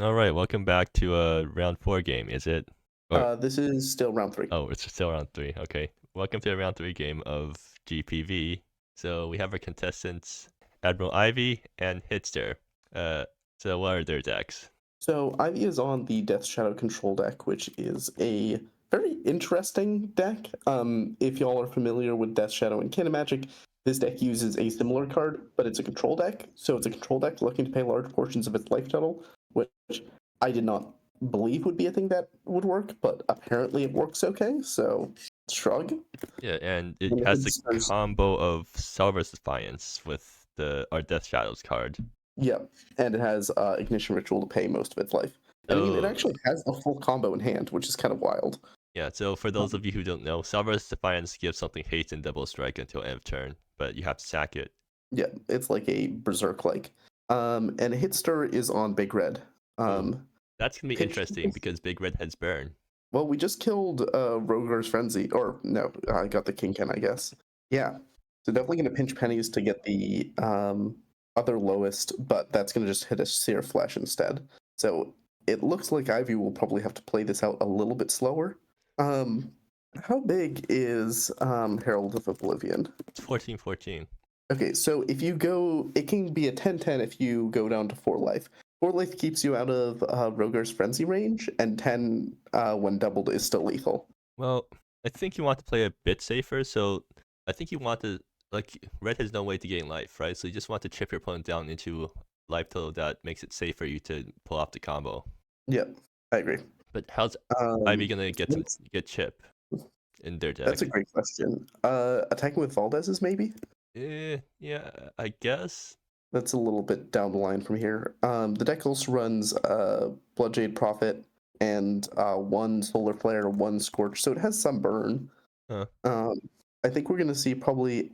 All right, welcome back to a round 4 game, is it? Or This is still round 3. oh, it's still round 3. Okay. Welcome to a round 3 game of GPV. So we have our contestants AdmiralIvy and Hidster. Uh so what are their decks? So Ivy is on the Death Shadow control deck, which is a very interesting deck. If y'all are familiar with Death Shadow and Cannon Magic, this deck uses a similar card, but it's a control deck. So it's a control deck looking to pay large portions of its life total, which I did not believe would be a thing that would work, but apparently it works okay. So shrug. Yeah, and it And has the Hidster's combo of Salver's Defiance with our Death Shadows card. Yeah, and it has Ignition Ritual to pay most of its life. And I mean, it So actually has a full combo in hand, which is kind of wild. yeah, so for those Um, of you who don't know, Salver's Defiance gives something haste and double strike until end of turn, but you have to sack it. yeah, it's like a berserk like. And Hitster is on Big Red. Oh, Um, that's gonna be pinch. interesting because Big Red has burn. Well, we just killed Rogar's Frenzy, or no, I got the Kingpin, I guess. Yeah, so definitely gonna pinch pennies to get the other lowest, but that's gonna just hit a Sear Flesh instead. So it looks like Ivy will probably have to play this out a little bit slower. Um, how big is Herald of Oblivion? It's 14-14. Okay, so if you go, it can be a 10-10 if you go down to 4 life. 4 life keeps you out of Rogar's Frenzy range, and 10 when doubled is still lethal. Well, I think you want to play a bit safer, so I think you want to, like, Red has no way to gain life, right? So you just want to chip your opponent down into life total that makes it safe for you to pull off the combo. Yep, I agree. But how's Ivy Um, gonna get chip in their that's a deck? great question. Attacking with Valdez's maybe? Yeah, I guess. That's a little bit down the line from here. The deck also runs Bloodjade Prophet and 1 Solar Flare, 1 Scorch, so it has some burn. Huh. Um, I think we're gonna see probably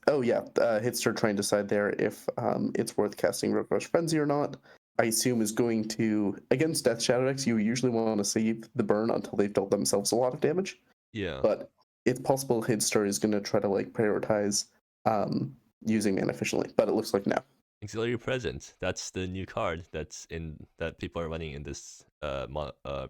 oh yeah, Hitster trying to decide there if it's worth casting Rogar's Frenzy or not. I assume is going to against Death Shadow decks. You usually want to save the burn until they've dealt themselves a lot of damage, Yeah. but it's possible Hidster is going to try to like prioritize um, using mana efficiently. But it looks like no. Auxiliary Presence. That's the new card that people are running in this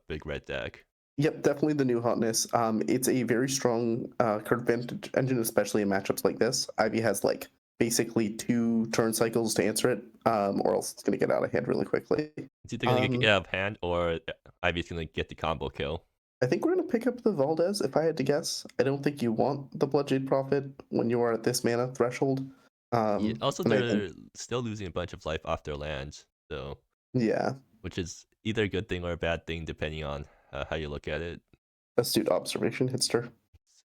big red deck. Yep, definitely the new hotness. It's a very strong card advantage engine, especially in matchups like this. Ivy has like basically 2 turn cycles to answer it, or else it's going to get out of hand really quickly. It's either gonna get Um, out of hand or Ivy's gonna get the combo kill. I think we're going to pick up the Valdez if I had to guess. I don't think you want the Bloodjade Prophet when you are at this mana threshold. Yeah. Also, And I think, they're still losing a bunch of life off their lands, so yeah, which is either a good thing or a bad thing depending on how you look at it. astute observation, Hitster.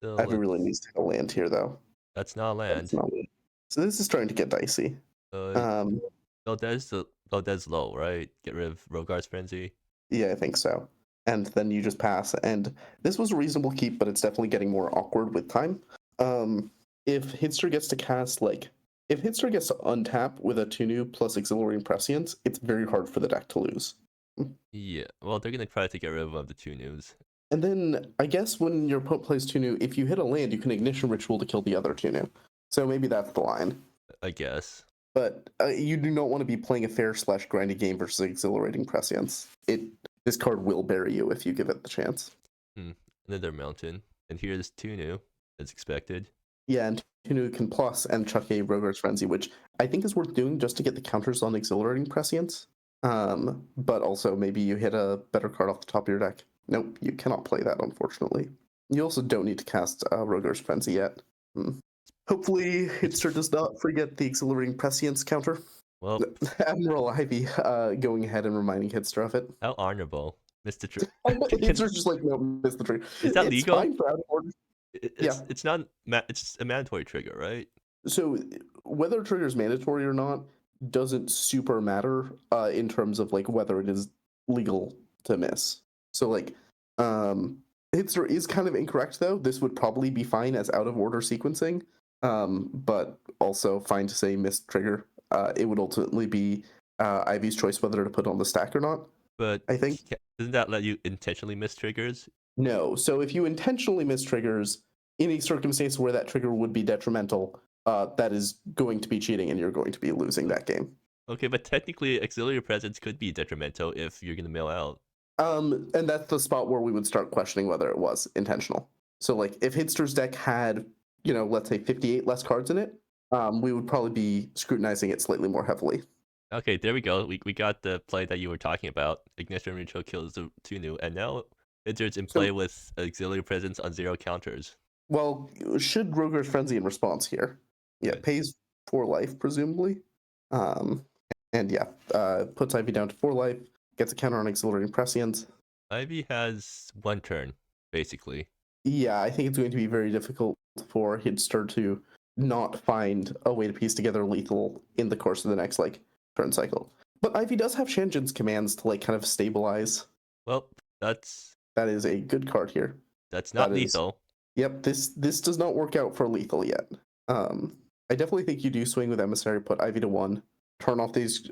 So Ivy really needs to hit a land here, though. that's not But it's land. not. So this is starting to get dicey. Uh, Um, Valdez low, right? Get rid of Rogar's Frenzy. Yeah, I think so. And then you just pass. And this was a reasonable keep, but it's definitely getting more awkward with time. If Hitster gets to cast, like, if Hitster gets to untap with a Tunu plus Exhilarating Prescience, it's very hard for the deck to lose. Yeah, well, they're gonna try to get rid of one of the two news. And then I guess when your opponent plays Tunu, if you hit a land, you can Ignition Ritual to kill the other Tunu. So maybe that's the line. I guess. But you do not want to be playing a fair/grindy game versus Exhilarating Prescience. This card will bury you if you give it the chance. Another mountain. And here's two new, as expected. Yeah, and Tunu can plus and chuck a Rogar's Frenzy, which I think is worth doing just to get the counters on Exhilarating Prescience. But also maybe you hit a better card off the top of your deck. Nope, you cannot play that, unfortunately. You also don't need to cast Rogar's Frenzy yet. Hopefully, Hitster does not forget the Exhilarating Prescience counter. Well, AdmiralIvy going ahead and reminding Hitster of it. how honorable. Mr. Tr- Hitster's just like, no, missed the trigger. Is that It's legal? fine for out of order. Yeah. It's not it's a mandatory trigger, right? So whether trigger is mandatory or not doesn't super matter in terms of like whether it is legal to miss. So like Hitster is kind of incorrect though. This would probably be fine as out of order sequencing, but also fine to say missed trigger. It would ultimately be Ivy's choice whether to put on the stack or not. But I think doesn't that let you intentionally miss triggers? no. So if you intentionally miss triggers in a circumstance where that trigger would be detrimental, that is going to be cheating and you're going to be losing that game. Okay, but technically, auxiliary presence could be detrimental if you're gonna mill out. And that's the spot where we would start questioning whether it was intentional. So, like, if Hidster's deck had, let's say 58 less cards in it, we would probably be scrutinizing it slightly more heavily. Okay, there we go. We got the play that you were talking about. Ignition Ritual kills the 2 new, and now it's in play So, with auxiliary presence on 0 counters. well, should Roger's Frenzy in response here? Yeah, Yeah. pays 4 life, presumably. Um, and yeah, puts Ivy down to 4 life, gets a counter on Auxiliary Prescience. Ivy has 1 turn, basically. Yeah, I think it's going to be very difficult for Hidster to not find a way to piece together lethal in the course of the next turn cycle. But Ivy does have Shanjin's commands to kind of stabilize. Well, that's That is a good card here. not That is- lethal. Yep, this does not work out for lethal yet. I definitely think you do swing with Emissary, put Ivy to 1, turn off these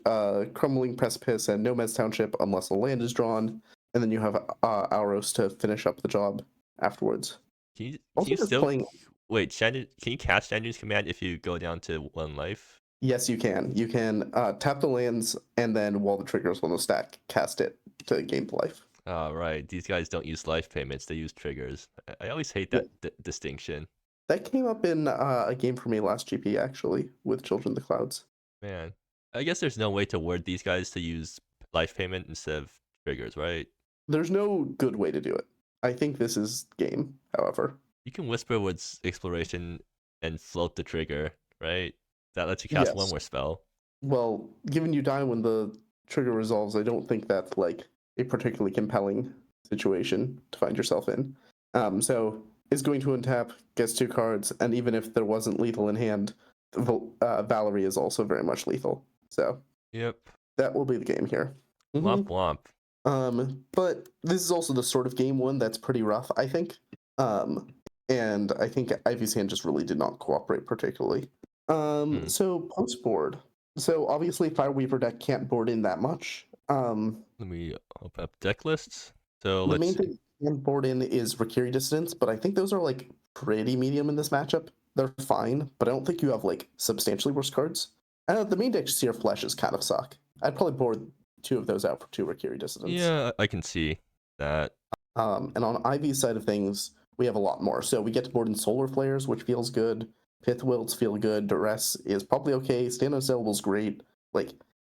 Crumbling Precipice and Nomad's Township unless a land is drawn, and then you have Auros to finish up the job afterwards. Can Also you just still playing. wait? Can you cast Shanjin's command if you go down to 1 life? Yes, you can. You can tap the lands, and then while the trigger's on the stack, cast it to gain the life. Right. These guys don't use life payments; they use triggers. I always hate that distinction. That came up in a game for me last GP, actually, with Children of the Clouds. Man, I guess there's no way to word these guys to use life payment instead of triggers, right? There's no good way to do it. I think this is game, however. You can whisper Woods Exploration and float the trigger, right? That lets you cast one Yes. more spell. Well, given you die when the trigger resolves, I don't think that's a particularly compelling situation to find yourself in. So is going to untap, gets 2 cards, and even if there wasn't lethal in hand, Valerie is also very much lethal. So Yep. that will be the game here. Womp womp. But this is also the sort of game one that's pretty rough, I think. And I think Ivy's hand just really did not cooperate particularly. So post board. So obviously Fireweaver deck can't board in that much. Let me open up deck lists. So The let's main see. thing you can board in is Rikiri Dissonance, but I think those are pretty medium in this matchup. They're fine, but I don't think you have substantially worse cards. The main deck Seer Flesh kind of suck. I'd probably board 2 of those out for 2 Rikiri Dissonance. Yeah, I can see that. And on Ivy's side of things, we have a lot more. So we get to board in Solar Flares, which feels good. Pith Wilts feel good. Duress is probably okay. Stand on Syllable's great.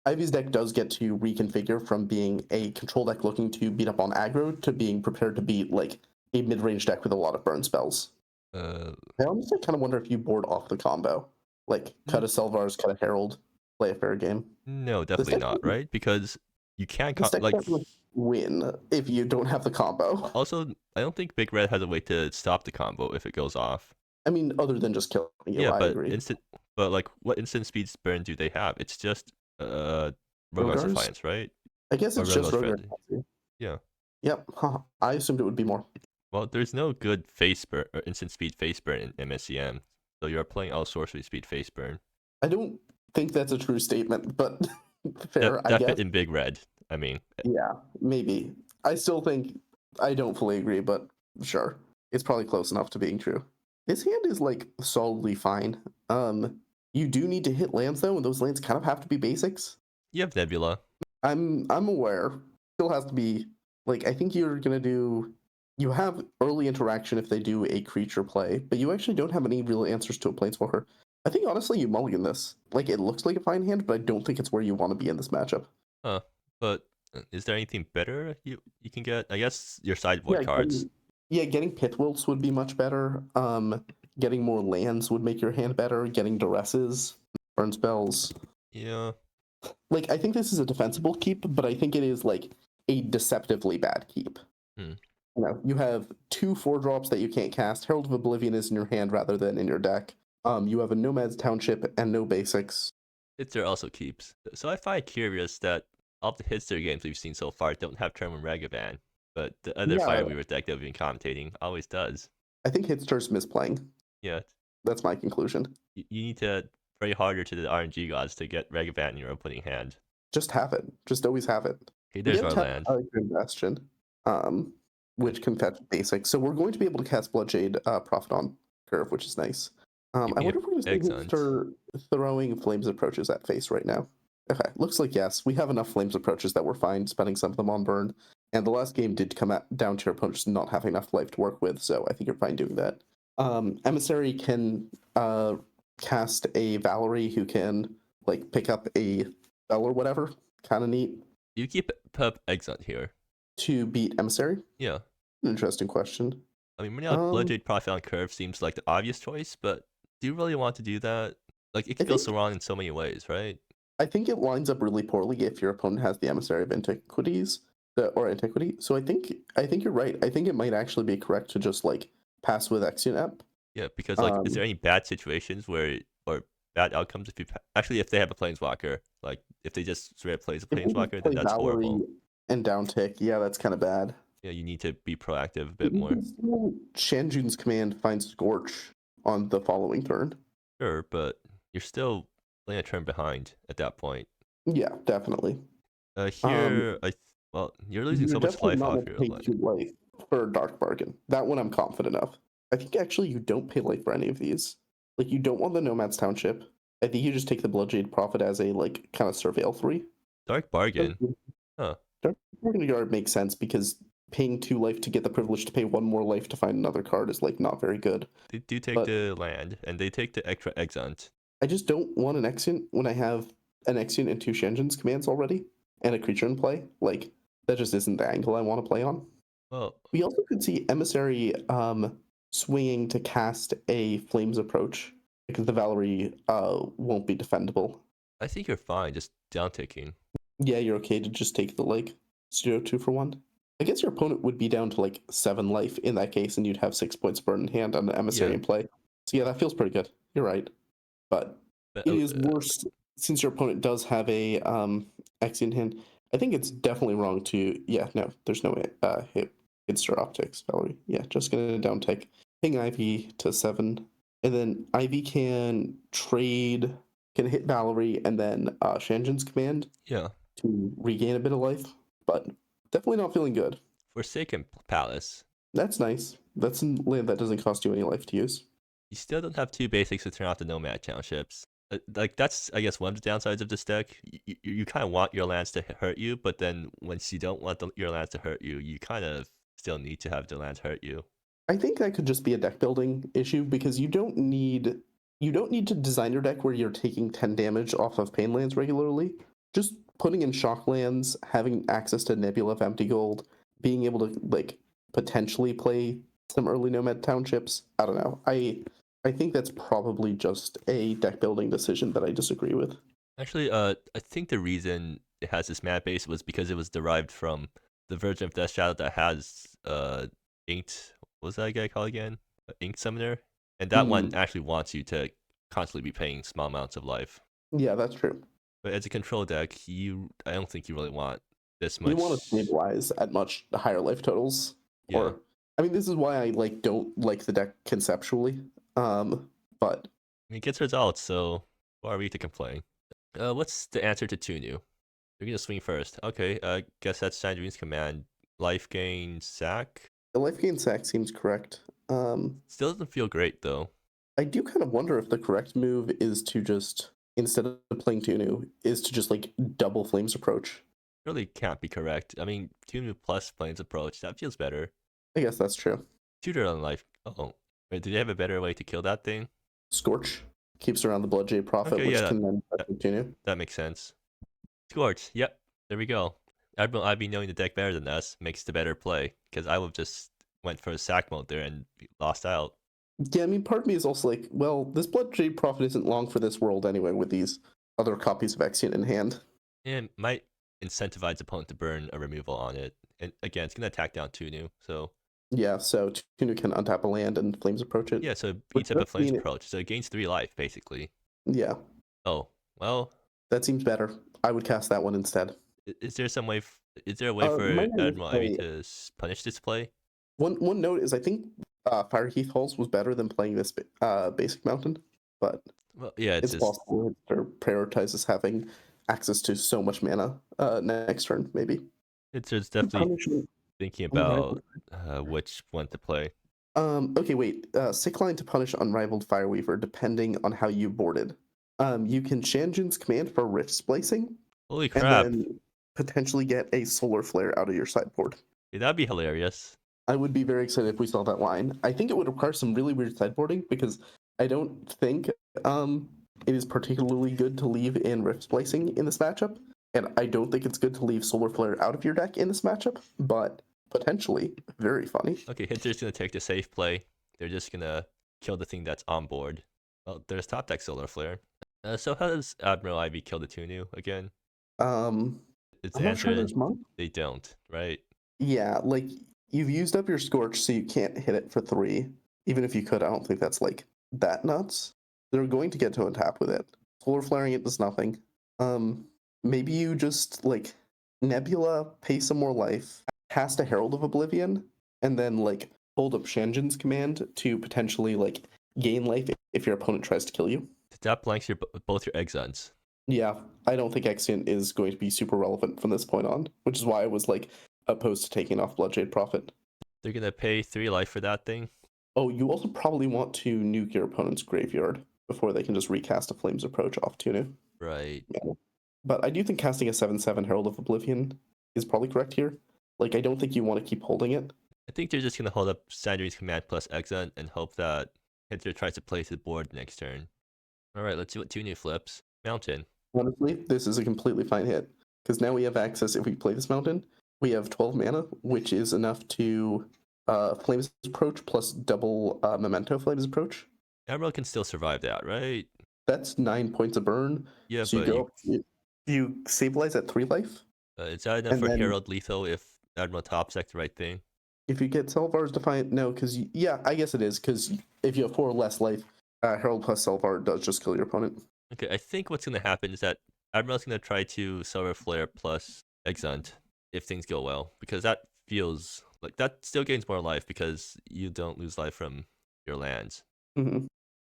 Ivy's deck does get to reconfigure from being a control deck looking to beat up on aggro to being prepared to beat a mid-range deck with a lot of burn spells. I honestly kind of wonder if you board off the combo. Cut a Selvar's, cut a Herald, play a fair game. No, definitely not, right? Because you can't This deck can't win if you don't have the combo. Also, I don't think Big Red has a way to stop the combo if it goes off. I mean, other than just killing you, Yeah, I but agree. what instant speed burn do they have? It's just Rogar's Rogar's? Defiance, right? I guess Or it's just Rogar's Rogar. Yeah. Yep. Huh. I assumed it would be more. Well, there's no good face burn or instant speed face burn in MSEM, so you're playing all sorcery speed face burn. I don't think that's a true statement, but fair, I guess. In Big Red, I mean. Yeah, maybe. I still think I don't fully agree, but sure. It's probably close enough to being true. This hand is solidly fine. You do need to hit lands though, and those lands kind of have to be basics. You have Nebula. I'm aware. Still has to be I think you're gonna do. You have early interaction if they do a creature play, but you actually don't have any real answers to a Planeswalker. I think honestly you mulligan this. It looks like a fine hand, but I don't think it's where you want to be in this matchup. Huh. But is there anything better you can get? I guess your sideboard cards. Getting Pith Wilts would be much better. Getting more lands would make your hand better. Getting Duresses, burn spells. Yeah. I think this is a defensible keep, but I think it is a deceptively bad keep. You have 2 4-drops that you can't cast. Herald of Oblivion is in your hand rather than in your deck. You have a Nomad's Township and no basics. Hidster also keeps. So I find curious that all the Hidster games we've seen so far don't have Termin Ragavan, but the other Fireweaver deck that we've been commentating always does. I think Hidster's misplaying. Yeah. That's my conclusion. You need to pray harder to the RNG gods to get Ragavan in your opening hand. Just have it. Just always have it. Okay, there's our land. Bastion, which can fetch basics. So we're going to be able to cast Bloodshade Prophet on curve, which is nice. I wonder if we're going to see Hidster throwing Flames Approaches at face right now. Okay, looks like yes. We have enough Flames approaches that we're fine spending some of them on burn. And the last game did come down to your opponent just not having enough life to work with, so I think you're fine doing that. Emissary can cast a Valerie who can like pick up a spell or whatever. Kind of neat. You keep Pup Exant here. To beat Emissary? Yeah. Interesting question. I mean, Bloodjade Prophet on curve seems like the obvious choice, but do you really want to do that? Like, it could go so wrong in so many ways, right? I think it lines up really poorly if your opponent has the Emissary of Antiquities or Antiquity. So I think you're right. I think it might actually be correct to just like pass with Exeunt Ep. Yeah, because like, is there any bad situations where or bad outcomes if you actually if they have a Planeswalker, like if they just straight up plays a Planeswalker, then that's Valerie horrible. And down tick, yeah, that's kind of bad. Yeah, you need to be proactive a bit more. Shanjun's command finds Scorch on the following turn. Sure, but you're still playing a turn behind at that point. Yeah, definitely. Here, well, you're losing so much life off your life for Dark Bargain. That one I'm confident of. I think actually you don't pay life for any of these. Like you don't want the Nomad's Township. I think you just take the Bloodjade Prophet as a like kind of surveil 3. Dark Bargain. Huh. Dark Bargain Guard makes sense because paying 2 life to get the privilege to pay 1 more life to find another card is like not very good. They do take the land, and they take the extra Exant. I just don't want an Exeunt when I have an Exeunt and 2 Shanjun's commands already, and a creature in play. Like, that just isn't the angle I want to play on. Well, we also could see Emissary swinging to cast a Flames approach, because the Valerie won't be defendable. I think you're fine, just down-ticking. Yeah, you're okay to just take the, like, 0-2 for 1. I guess your opponent would be down to, like, 7 life in that case, and you'd have 6 points burn in hand on an Emissary in play. So yeah, that feels pretty good. You're right. But it is worse since your opponent does have a Exeunt hand. I think it's definitely wrong to there's no Hidster optics, Valerie. Yeah, just gonna down take. Ping Ivy to 7. And then Ivy can hit Valerie and then Shanjun's command. Yeah. To regain a bit of life. But definitely not feeling good. Forsaken Palace. That's nice. That's a land that doesn't cost you any life to use. You still don't have 2 basics to turn off the Nomad Townships. Like, that's, I guess, one of the downsides of this deck. You kind of want your lands to hurt you, but then once you don't want your lands to hurt you, you kind of still need to have the lands hurt you. I think that could just be a deck building issue because you don't need to design your deck where you're taking 10 damage off of pain lands regularly. Just putting in shock lands, having access to Nebula of Empty Gold, being able to like potentially play some early Nomad Townships. I don't know. I think that's probably just a deck building decision that I disagree with. Actually, I think the reason it has this mana base was because it was derived from the version of Death Shadow that has Inked. What was that guy called again? Inked Summoner, and that one actually wants you to constantly be paying small amounts of life. Yeah, that's true. But as a control deck, I don't think you really want this much. You want to stabilize at much higher life totals. Yeah. Or I mean, this is why I don't like the deck conceptually. But it gets results, so who are we to complain? What's the answer to Tunu? We're gonna swing first. Okay, guess that's Sandrine's command. Life gain sack. The life gain sack seems correct. Still doesn't feel great though. I do kind of wonder if the correct move is to just, instead of playing Tunu, is to just like double Flames approach. Really can't be correct. I mean, Tunu plus Flames approach, that feels better. I guess that's true. Tutor on life. Oh, wait, did they have a better way to kill that thing? Scorch keeps around the Bloodjade Prophet, which can then Tunu. That makes sense. Scorch. Yep, there we go. AdmiralIvy knowing the deck better than us makes the better play, because I would just went for a sack mode there and lost out. Yeah, I mean, part of me is also like, well, this Bloodjade Prophet isn't long for this world anyway with these other copies of Exeunt in hand. And might incentivize opponent to burn a removal on it. And again, it's going to attack down Tunu, so... Yeah, so Tunu can untap a land and Flames approach it. Yeah, so it beats up a Flames approach, so it gains 3 life, basically. Yeah. Oh, well... That seems better. I would cast that one instead. Is there some way... Is there a way for AdmiralIvy to punish this play? One note is I think Fireheath Halls was better than playing this basic mountain, but well, yeah, it's just... possible it prioritizes having access to so much mana next turn, maybe. It's just definitely thinking about which one to play. Okay, wait. Sick line to punish Unrivaled Fireweaver, depending on how you boarded. You can Shanjin's command for Rift Splicing, Holy and crap. then potentially get a Solar Flare out of your sideboard. Dude, that'd be hilarious. I would be very excited if we saw that line. I think it would require some really weird sideboarding because I don't think it is particularly good to leave in Rift Splicing in this matchup, and I don't think it's good to leave Solar Flare out of your deck in this matchup, but potentially very funny. Okay, Hidster's gonna take the safe play. They're just gonna kill the thing that's on board. Well, there's top deck Solar Flare. So how does AdmiralIvy kill the Tunu again? It's I'm not sure answered. there's monk. They don't, right? Yeah, like you've used up your Scorch, so you can't hit it for 3. Even if you could, I don't think that's like that nuts. They're going to get to untap with it. Solar Flaring it does nothing. Maybe you just like Nebula, pay some more life, cast a Herald of Oblivion, and then like hold up Shanjin's command to potentially like gain life if your opponent tries to kill you. That blanks your both your Exons. Yeah, I don't think Exeunt is going to be super relevant from this point on, which is why I was like opposed to taking off Bloodshade Prophet. They're gonna pay 3 life for that thing. Oh, you also probably want to nuke your opponent's graveyard before they can just recast a Flames Approach off Tunu. Right. Yeah. But I do think casting a 7/7 Herald of Oblivion is probably correct here. Like, I don't think you want to keep holding it. I think they're just gonna hold up Sandrine's command plus Exont and hope that Hidster tries to play to the board next turn. Alright, let's see what Tunu flips. Mountain. Honestly, this is a completely fine hit. Because now we have access, if we play this Mountain, we have 12 mana, which is enough to Flames Approach plus double Memento Flames Approach. Admiral can still survive that, right? That's 9 points of burn. Yeah, so but you stabilize at 3 life. Is that enough and for then- Herald lethal if Admiral top deck the right thing? If you get Selvar's Defiant, no, because yeah, I guess it is, because if you have 4 less life, Herald plus Selvar does just kill your opponent. Okay, I think what's gonna happen is that Admiral's gonna try to Solar Flare plus Exont if things go well, because that feels like that still gains more life because you don't lose life from your lands. Mm-hmm.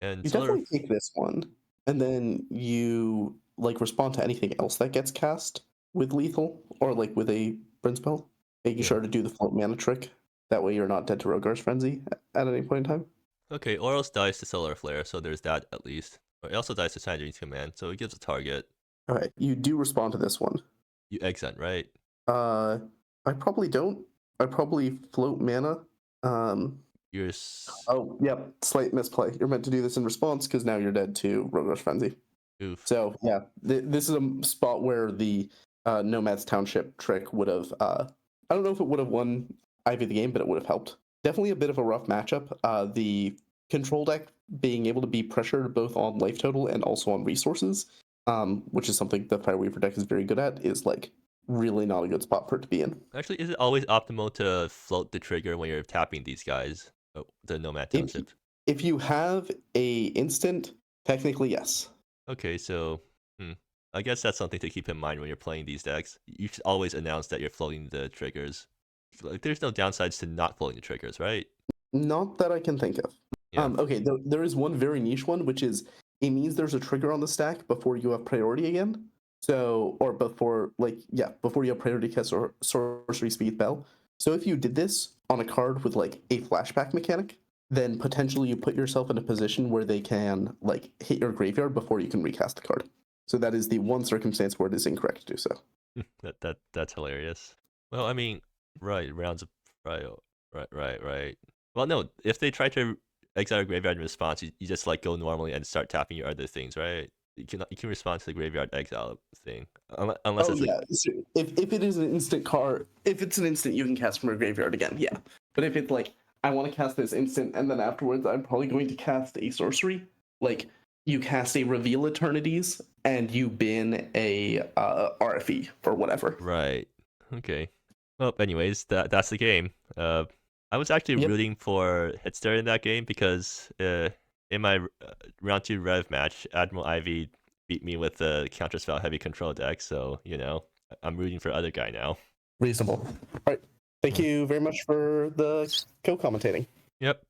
And You Solar definitely take this one, and then you like respond to anything else that gets cast with lethal or like with a Burn spell, making sure to do the float mana trick. That way, you're not dead to Rogar's Frenzy at any point in time. Okay, Oros dies to Solar Flare, so there's that at least. It also dies to Sandrine's command, so it gives a target. All right, you do respond to this one. You Exont, right? I probably don't. I probably float mana. You're Oh, yep, slight misplay. You're meant to do this in response because now you're dead to Rogar's Frenzy. oof. So yeah, this is a spot where the Nomad's Township trick would have. I don't know if it would have won Ivy the game, but it would have helped. Definitely a bit of a rough matchup. The control deck being able to be pressured both on life total and also on resources, which is something the Fireweaver deck is very good at, is like really not a good spot for it to be in. Actually, is it always optimal to float the trigger when you're tapping these guys? Oh, the Nomad Township. If you have a instant, technically yes. Okay, so I guess that's something to keep in mind when you're playing these decks. You should always announce that you're floating the triggers. Like, there's no downsides to not floating the triggers, right? Not that I can think of. Yeah. Okay, there is one very niche one, which is it means there's a trigger on the stack before you have priority again. So, or before, before you have priority cast or sorcery speed bell. So if you did this on a card with like a flashback mechanic, then potentially you put yourself in a position where they can like hit your graveyard before you can recast the card. So that is the one circumstance where it is incorrect to do so. That's hilarious. Well, I mean, right, rounds of right. Well, no, if they try to exile a graveyard in response, you just like go normally and start tapping your other things, right? You can respond to the graveyard exile thing, unless it's yeah. So if it is an instant card, if it's an instant, you can cast from your graveyard again, yeah. But if it's like I want to cast this instant, and then afterwards I'm probably going to cast a sorcery, like you cast a Reveal Eternities and you bin a RFE or whatever. Right. Okay. Well, anyways, that's the game. I was actually rooting for Hidster in that game because in my round 2 Rev match, AdmiralIvy beat me with the counterspell heavy control deck, so I'm rooting for other guy now. Reasonable. All right. Thank you very much for the co-commentating. Yep.